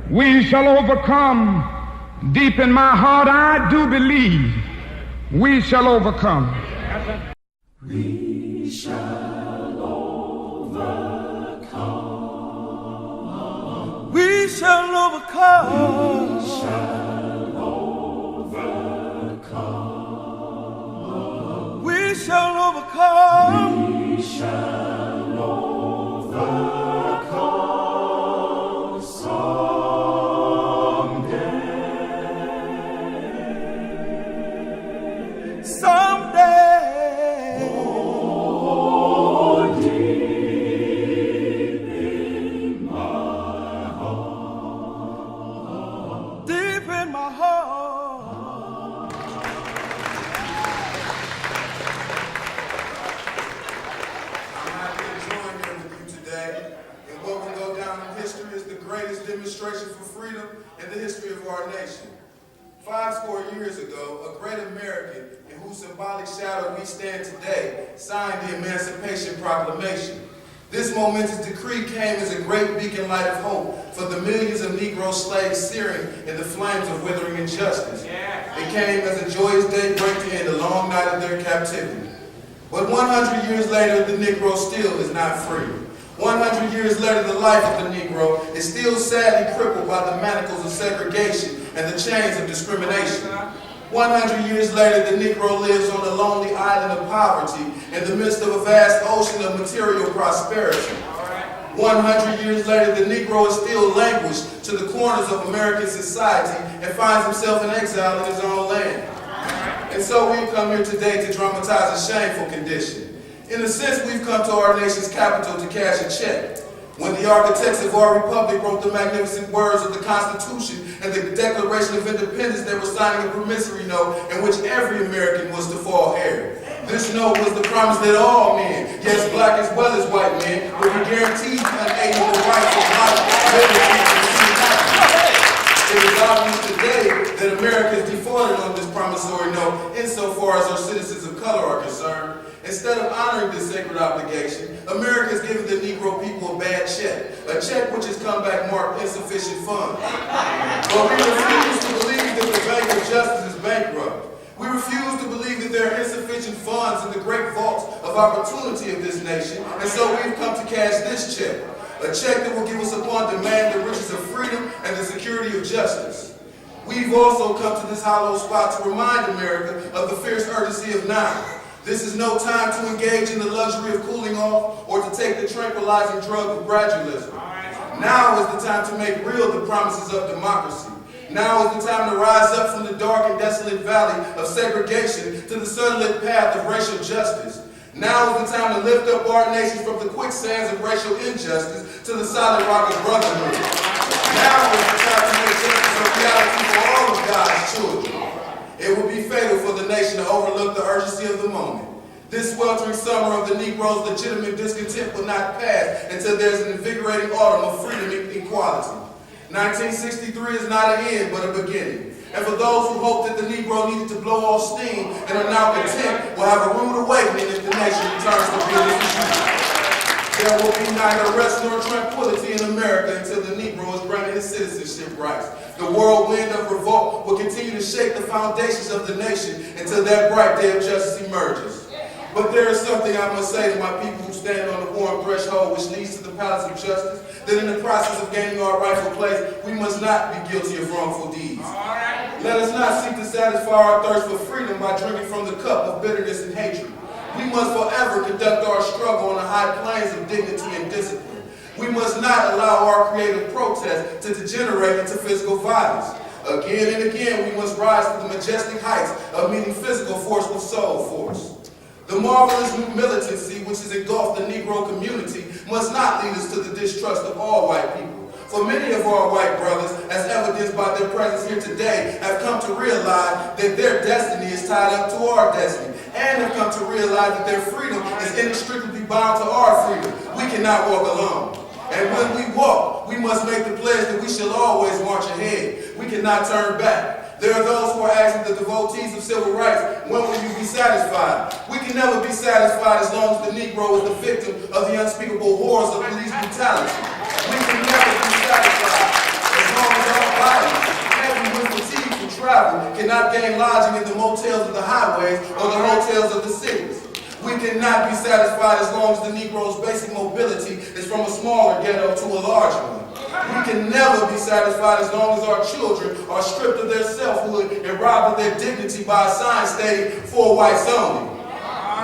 We shall overcome. Deep in my heart, I do believe we shall overcome. We shall overcome. We shall overcome. We shall overcome. We shall overcome. We shall overcome someday. Someday. Oh, deep in my heart. Deep in my heart. What will go down in history is the greatest demonstration for freedom in the history of our nation. 50 years ago, a great American in whose symbolic shadow we stand today signed the Emancipation Proclamation. This momentous decree came as a great beacon light of hope for the millions of Negro slaves searing in the flames of withering injustice. It came as a joyous day break to end a long night of their captivity. But 100 years later, the Negro still is not free. 100 years later, the life of the Negro is still sadly crippled by the manacles of segregation and the chains of discrimination. 100 years later, the Negro lives on a lonely island of poverty in the midst of a vast ocean of material prosperity. 100 years later, the Negro is still languished to the corners of American society and finds himself in exile in his own land. And so we've come here today to dramatize a shameful condition. In a sense, we've come to our nation's capital to cash a check. When the architects of our republic wrote the magnificent words of the Constitution and the Declaration of Independence, they were signing a promissory note in which every American was to fall heir. This note was the promise that all men, yes, black as well as white men, would be guaranteed the unalienable rights of life, liberty, and happiness. It is obvious today that America is defaulted on this promissory note insofar as our citizens of color are concerned. Instead of honoring this sacred obligation, America has given the Negro people a bad check, a check which has come back marked insufficient funds. But we refuse to believe that the Bank of Justice is bankrupt. We refuse to believe that there are insufficient funds in the great vaults of opportunity of this nation, and so we've come to cash this check, a check that will give us upon demand the riches of freedom and the security of justice. We've also come to this hollow spot to remind America of the fierce urgency of now. This is no time to engage in the luxury of cooling off or to take the tranquilizing drug of gradualism. Now is the time to make real the promises of democracy. Now is the time to rise up from the dark and desolate valley of segregation to the sunlit path of racial justice. Now is the time to lift up our nation from the quicksands of racial injustice to the solid rock of brotherhood. Now is the time to make justice a reality for all of God's children. It would be fatal for the nation to overlook the urgency of the moment. This sweltering summer of the Negro's legitimate discontent will not pass until there's an invigorating autumn of freedom and equality. 1963 is not an end, but a beginning. And for those who hoped that the Negro needed to blow off steam and are now content, will have a rude awakening if the nation returns to business as usual. There will be neither rest nor tranquility in America until the Negro is granted his citizenship rights. The whirlwind of revolt will continue to shake the foundations of the nation until that bright day of justice emerges. But there is something I must say to my people who stand on the warm threshold which leads to the palace of justice, that in the process of gaining our rightful place, we must not be guilty of wrongful deeds. Let us not seek to satisfy our thirst for freedom by drinking from the cup of bitterness and hatred. We must forever conduct our struggle on the high planes of dignity and discipline. We must not allow our creative protest to degenerate into physical violence. Again and again, we must rise to the majestic heights of meeting physical force with soul force. The marvelous new militancy which has engulfed the Negro community must not lead us to the distrust of all white people. For many of our white brothers, as evidenced by their presence here today, have come to realize that their destiny is tied up to our destiny, and have come to realize that their freedom is inextricably bound to our freedom. We cannot walk alone. And when we walk, we must make the pledge that we shall always march ahead. We cannot turn back. There are those who are asking the devotees of civil rights, when will you be satisfied? We can never be satisfied as long as the Negro is the victim of the unspeakable horrors of police brutality. We can never be satisfied as long as gain lodging in the motels of the highways or the hotels of the cities. We cannot be satisfied as long as the Negro's basic mobility is from a smaller ghetto to a large one. We can never be satisfied as long as our children are stripped of their selfhood and robbed of their dignity by a sign stating, "For whites only."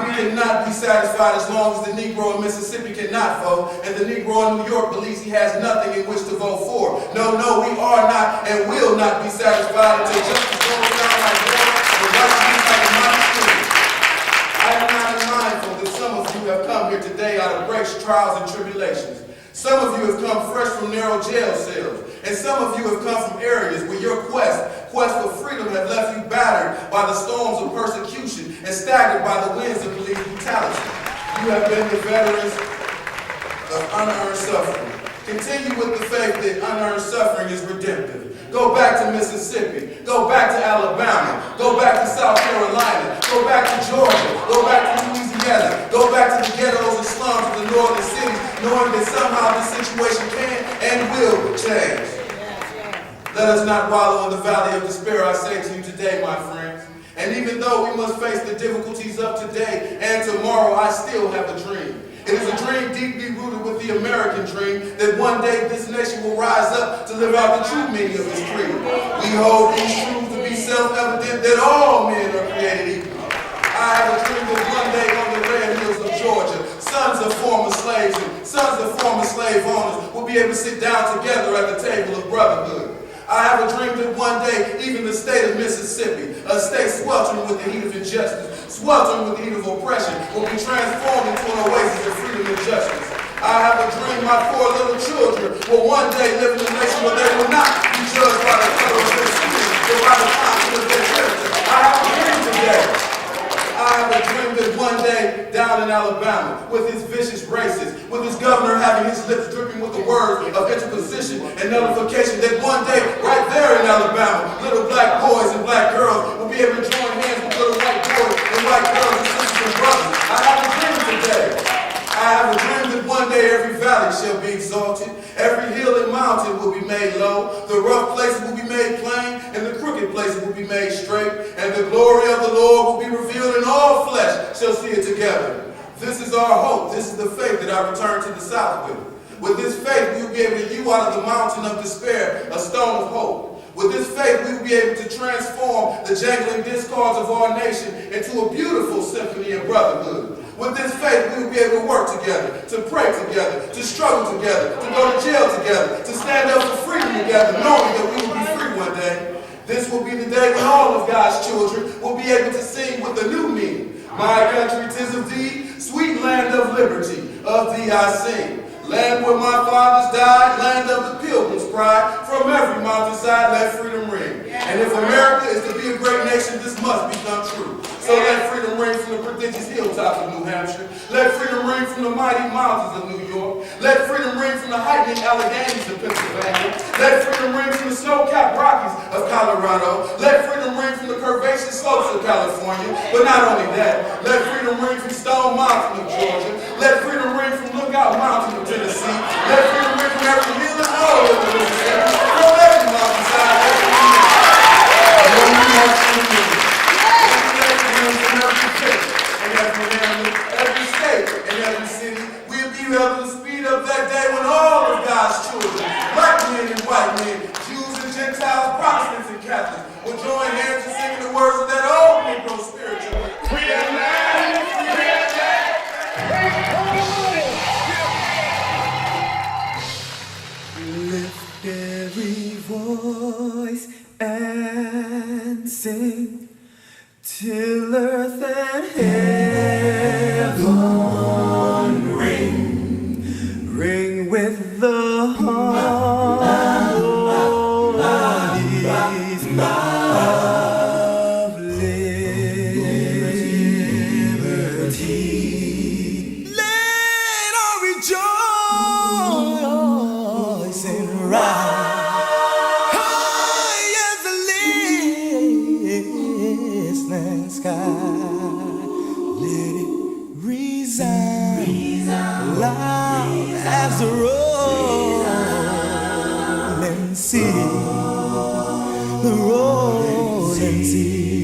We cannot be satisfied as long as the Negro in Mississippi cannot vote and the Negro in New York believes he has nothing in which to vote for. No, we are not and will not be satisfied until justice goes down like water and righteousness like a mighty stream. I am not unmindful that some of you have come here today out of breaks, trials, and tribulations. Some of you have come fresh from narrow jail cells, and some of you have come from areas where your quest for freedom have left you battered by the storms of persecution and staggered by the winds of police brutality. You have been the veterans of unearned suffering. Continue with the faith that unearned suffering is redemptive. Go back to Mississippi. Go back to Alabama. Go back to South Carolina. Go back to Georgia. Go back to Louisiana. Go back to the ghettos and slums of the northern cities, knowing that somehow this situation can and will change. Let us not wallow in the valley of despair, I say to you today, my friends. And even though we must face the difficulties of today and tomorrow, I still have a dream. It is a dream deeply rooted with the American dream that one day this nation will rise up to live out the true meaning of its creed. We hold these truths to be self-evident that all men are created equal. I have a dream that one day on the red hills of Georgia, sons of former slaves and sons of former slave owners will be able to sit down together at the table of brotherhood. I have a dream that one day, even the state of Mississippi, a state sweltering with the heat of injustice, sweltering with the heat of oppression, will be transformed into an oasis of freedom and justice. I have a dream my 4 little children will one day live in a nation where they will not be judged by the color of their skin, but by the content of their character. I have a dream today. I have a dream that one day down in Alabama, with his vicious racists, with his governor having his lips dripping with the words of interposition and nullification, that one day, right there in Alabama, little black boys and black girls will be able to join hands with little white boys and white girls and sisters and brothers. I have a dream today. I have a dream that one day every valley shall be exalted, every hill and mountain will be made low, the rough places will be made plain, and the crooked places will be made straight, and the glory of the Lord will be revealed, and all flesh shall see it together. This is our hope. This is the faith that I return to the South with. With this faith, we will be able to hew out of the mountain of despair a stone of hope. With this faith, we will be able to transform the jangling discords of our nation into a beautiful symphony of brotherhood. With this faith, we will be able to work together, to pray together, to struggle together, to go to jail together, to stand up for freedom together, knowing that we will be free one day. This will be the day when all of God's children will be able to sing with a new meaning. My country, 'tis of thee, sweet land of liberty, of thee I sing. Land where my fathers died, land of the pilgrim's pride, from every mountainside let freedom ring. And if America is to be a great nation, this must become true. So let freedom ring from the prodigious hilltops of New Hampshire. Let freedom ring from the mighty mountains of New York. Let freedom ring from the heightening Alleghanies of Pennsylvania. Let freedom ring from the snow-capped Rockies of Colorado. Let freedom ring from the curvaceous slopes of California. But not only that, let freedom ring from Stone Mountain of Georgia. Let freedom ring from Lookout Mountain of Tennessee. Let freedom ring from every hill and hollow of the Mississippi. From every mountainside, every hill. Every state and every city, we'll be able to speed up that day when all of God's children, black men and white men, Jews and Gentiles, Protestants and Catholics, will join hands in singing the words of that old Negro spiritual. Free at last, free at last. Lift every voice and sing till earth and heaven ring with the harmonies of liberty. Let all rejoice and rise high as the listening sky. Let it resound loud as the rolling sea, the rolling rolling sea.